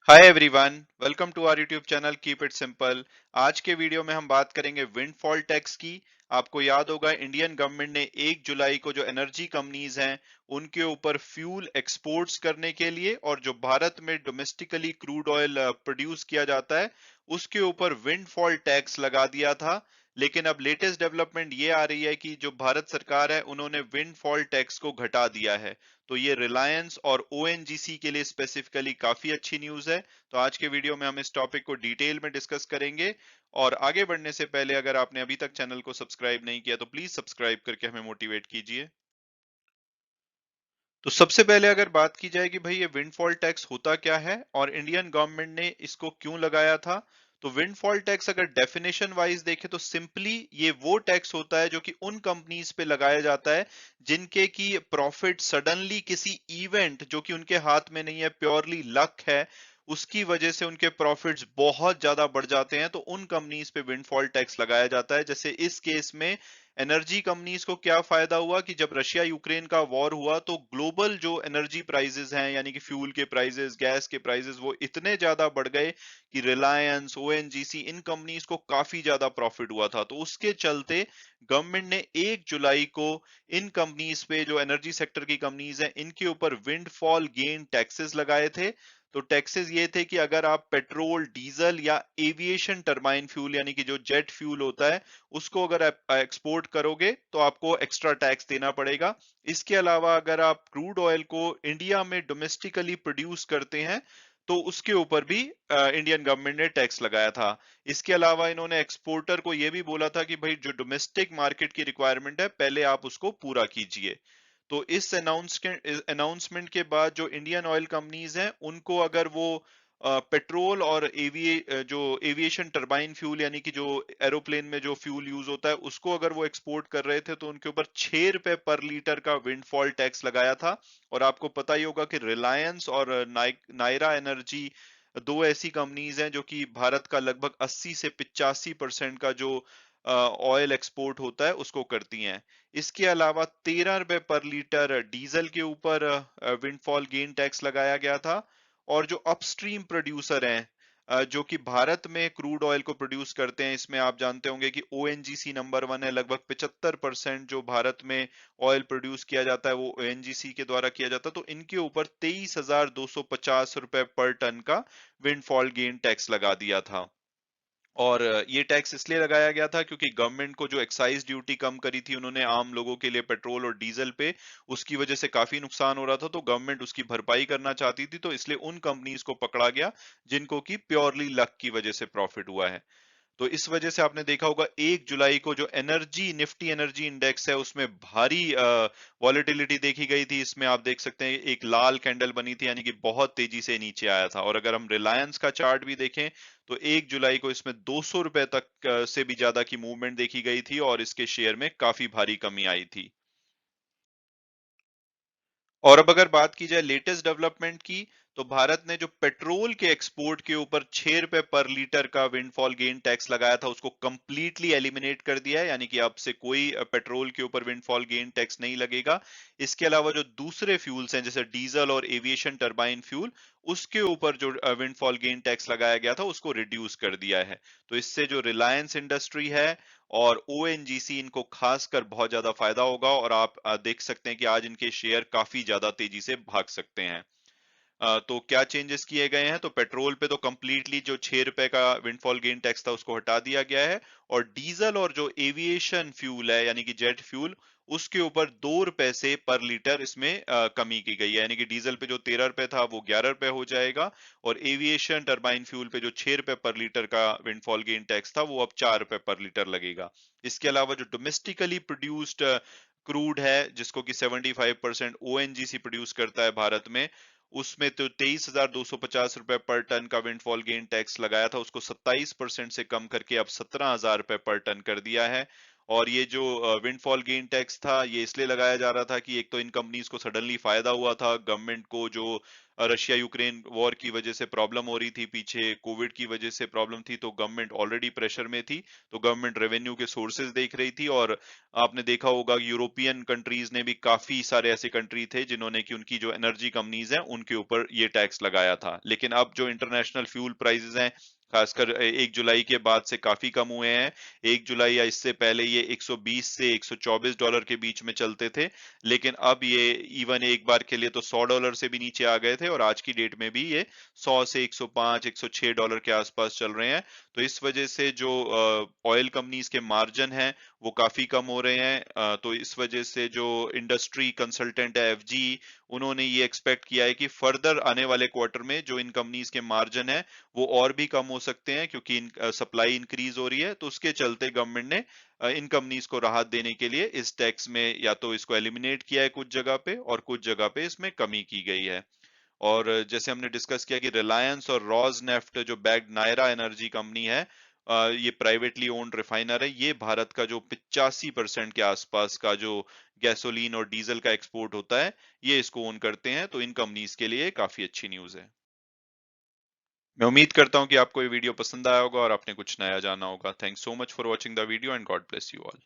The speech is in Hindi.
Hi everyone, welcome to our YouTube channel keep it simple. आज के वीडियो में हम बात करेंगे विंडफॉल टैक्स की। आपको याद होगा इंडियन गवर्नमेंट ने 1 जुलाई को जो एनर्जी कंपनीज हैं उनके ऊपर फ्यूल एक्सपोर्ट्स करने के लिए और जो भारत में डोमेस्टिकली क्रूड ऑयल प्रोड्यूस किया जाता है उसके ऊपर विंडफॉल टैक्स लगा दिया था। लेकिन अब लेटेस्ट डेवलपमेंट ये आ रही है कि जो भारत सरकार है उन्होंने विंडफॉल टैक्स को घटा दिया है। तो ये रिलायंस और ओएनजीसी के लिए स्पेसिफिकली काफी अच्छी न्यूज है। तो आज के वीडियो में हम इस टॉपिक को डिटेल में डिस्कस करेंगे। और आगे बढ़ने से पहले अगर आपने अभी तक चैनल को सब्सक्राइब नहीं किया तो प्लीज सब्सक्राइब करके हमें मोटिवेट कीजिए। तो सबसे पहले अगर बात की जाए कि भाई ये विंडफॉल टैक्स होता क्या है और इंडियन गवर्नमेंट ने इसको क्यों लगाया था। तो विंडफॉल टैक्स अगर डेफिनेशन वाइज देखें तो सिंपली ये वो टैक्स होता है जो कि उन कंपनीज पे लगाया जाता है जिनके की प्रॉफिट सडनली किसी इवेंट जो कि उनके हाथ में नहीं है, प्योरली लक है, उसकी वजह से उनके प्रॉफिट्स बहुत ज्यादा बढ़ जाते हैं तो उन कंपनीज पे विंडफॉल टैक्स लगाया जाता है। जैसे इस केस में एनर्जी कंपनीज को क्या फायदा हुआ कि जब रशिया यूक्रेन का वॉर हुआ तो ग्लोबल जो एनर्जी प्राइसेस हैं यानी कि फ्यूल के प्राइसेस, गैस के प्राइसेस, वो इतने ज्यादा बढ़ गए कि रिलायंस, ओएनजीसी, इन कंपनीज को काफी ज्यादा प्रॉफिट हुआ था। तो उसके चलते गवर्नमेंट ने 1 जुलाई को इन कंपनीज पे, जो एनर्जी सेक्टर की कंपनीज हैं, इनके ऊपर विंडफॉल गेन टैक्सेस लगाए थे। तो टैक्सेस ये थे कि अगर आप पेट्रोल, डीजल या एविएशन टरबाइन फ्यूल यानी कि जो जेट फ्यूल होता है उसको अगर आप एक्सपोर्ट करोगे तो आपको एक्स्ट्रा टैक्स देना पड़ेगा। इसके अलावा अगर आप क्रूड ऑयल को इंडिया में डोमेस्टिकली प्रोड्यूस करते हैं तो उसके ऊपर भी इंडियन गवर्नमेंट ने टैक्स लगाया था। इसके अलावा इन्होंने एक्सपोर्टर को यह भी बोला था कि भाई जो डोमेस्टिक मार्केट की रिक्वायरमेंट है पहले आप उसको पूरा कीजिए। तो इस अनाउंसमेंट के बाद जो इंडियन ऑयल कंपनीज हैं उनको अगर वो पेट्रोल और जो एविएशन टरबाइन फ्यूल यानी कि जो एरोप्लेन में जो फ्यूल यूज होता है उसको अगर वो एक्सपोर्ट कर रहे थे तो उनके ऊपर 6 रुपए पर लीटर का विंडफॉल टैक्स लगाया था। और आपको पता ही होगा कि रिलायंस और नायरा एनर्जी दो ऐसी कंपनीज हैं जो कि भारत का लगभग 80 से 85% का जो ऑयल एक्सपोर्ट होता है उसको करती हैं। इसके अलावा 13 रुपए पर लीटर डीजल के ऊपर विंडफॉल गेन टैक्स लगाया गया था। और जो अपस्ट्रीम प्रोड्यूसर हैं जो कि भारत में क्रूड ऑयल को प्रोड्यूस करते हैं, इसमें आप जानते होंगे कि ओएनजीसी नंबर 1 है। लगभग 75% जो भारत में ऑयल प्रोड्यूस किया जाता है वो ओएनजीसी के द्वारा किया जाता है। तो इनके ऊपर 23,250 रुपए पर टन का विंडफॉल गेन टैक्स लगा दिया था। और ये टैक्स इसलिए लगाया गया था क्योंकि गवर्नमेंट को जो एक्साइज ड्यूटी कम करी थी उन्होंने आम लोगों के लिए पेट्रोल और डीजल पे, उसकी वजह से काफी नुकसान हो रहा था। तो गवर्नमेंट उसकी भरपाई करना चाहती थी, तो इसलिए उन कंपनीज को पकड़ा गया जिनको की प्योरली लक की वजह से प्रॉफिट हुआ है। तो इस वजह से आपने देखा होगा 1 जुलाई को जो एनर्जी निफ्टी एनर्जी इंडेक्स है उसमें भारी वॉलेटिलिटी देखी गई थी। इसमें आप देख सकते हैं एक लाल कैंडल बनी थी यानी कि बहुत तेजी से नीचे आया था। और अगर हम रिलायंस का चार्ट भी देखें तो 1 जुलाई को इसमें 200 रुपए तक से भी ज्यादा की मूवमेंट देखी गई थी और इसके शेयर में काफी भारी कमी आई थी। और अब अगर बात की जाए लेटेस्ट डेवलपमेंट की, तो भारत ने जो पेट्रोल के एक्सपोर्ट के ऊपर 6 रुपए पर लीटर का विंडफॉल गेन टैक्स लगाया था उसको कंप्लीटली एलिमिनेट कर दिया है, यानी कि अब से कोई पेट्रोल के ऊपर विंडफॉल गेन टैक्स नहीं लगेगा। इसके अलावा जो दूसरे फ्यूल्स हैं जैसे डीजल और एविएशन टरबाइन फ्यूल, उसके ऊपर जो विंडफॉल गेन टैक्स लगाया गया था उसको रिड्यूस कर दिया है। तो इससे जो रिलायंस इंडस्ट्री है और ओएनजीसी, इनको खासकर बहुत ज्यादा फायदा होगा। और आप देख सकते हैं कि आज इनके शेयर काफी ज्यादा तेजी से भाग सकते हैं। तो क्या चेंजेस किए गए हैं, तो पेट्रोल पे तो कंप्लीटली जो 6 रुपए का विंडफॉल गेन टैक्स था उसको हटा दिया गया है। और डीजल और जो एविएशन फ्यूल है यानी कि जेट फ्यूल, उसके ऊपर 2 रुपए से पर लीटर इसमें कमी की गई है। यानी कि डीजल पे जो 13 रुपए था वो 11 रुपए हो जाएगा और एविएशन टरबाइन फ्यूल पे जो 6 रुपए पर लीटर का विंडफॉल गेन टैक्स था वो अब 4 रुपए पर लीटर लगेगा। इसके अलावा जो डोमेस्टिकली प्रोड्यूस्ड क्रूड है जिसको कि 75% ओएनजीसी प्रोड्यूस करता है भारत में, उसमें तो 23,250 रुपए पर टन का विंडफॉल गेन टैक्स लगाया था, उसको 27% से कम करके अब 17,000 रुपए पर टन कर दिया है। और ये जो विंडफॉल गेन टैक्स था ये इसलिए लगाया जा रहा था कि एक तो इन कंपनीज को सडनली फायदा हुआ था, गवर्नमेंट को जो रशिया यूक्रेन वॉर की वजह से प्रॉब्लम हो रही थी, पीछे कोविड की वजह से प्रॉब्लम थी, तो गवर्नमेंट ऑलरेडी प्रेशर में थी, तो गवर्नमेंट रेवेन्यू के सोर्सेज देख रही थी। और आपने देखा होगा यूरोपियन कंट्रीज ने भी, काफी सारे ऐसे कंट्री थे जिन्होंने कि उनकी जो एनर्जी कंपनीज हैं उनके ऊपर ये टैक्स लगाया था। लेकिन अब जो इंटरनेशनल फ्यूल प्राइसेस हैं, खासकर 1 जुलाई के बाद से काफी कम हुए हैं। 1 जुलाई या इससे पहले ये 120 से $124 के बीच में चलते थे, लेकिन अब ये इवन एक बार के लिए तो $100 से भी नीचे आ गए थे, और आज की डेट में भी ये 100 से 105, $106 के आसपास चल रहे हैं। तो इस वजह से जो ऑयल कंपनीज के मार्जिन हैं वो काफी कम हो रहे हैं। तो इस वजह से जो इंडस्ट्री कंसल्टेंट है एफजी, उन्होंने ये एक्सपेक्ट किया है कि फर्दर आने वाले क्वार्टर में जो इन कंपनीज के मार्जिन है वो और भी कम हो सकते हैं, क्योंकि सप्लाई इंक्रीज हो रही है। तो उसके चलते गवर्नमेंट ने इन कंपनीज को राहत देने के लिए इस टैक्स में या तो इसको एलिमिनेट किया है कुछ जगह पे, और कुछ जगह पे इसमें कमी की गई है। और जैसे हमने डिस्कस किया कि रिलायंस और रॉजनेफ्ट जो बैग्ड नायरा एनर्जी कंपनी है, ये प्राइवेटली ओन्ड रिफाइनर है, ये भारत का जो 85% के आसपास का जो गैसोलीन और डीजल का एक्सपोर्ट होता है, ये इसको ओन करते हैं। तो इन कंपनीज के लिए काफी अच्छी न्यूज है। मैं उम्मीद करता हूँ कि आपको ये वीडियो पसंद आया होगा और आपने कुछ नया जाना होगा। Thanks so much for watching the video and God bless you all.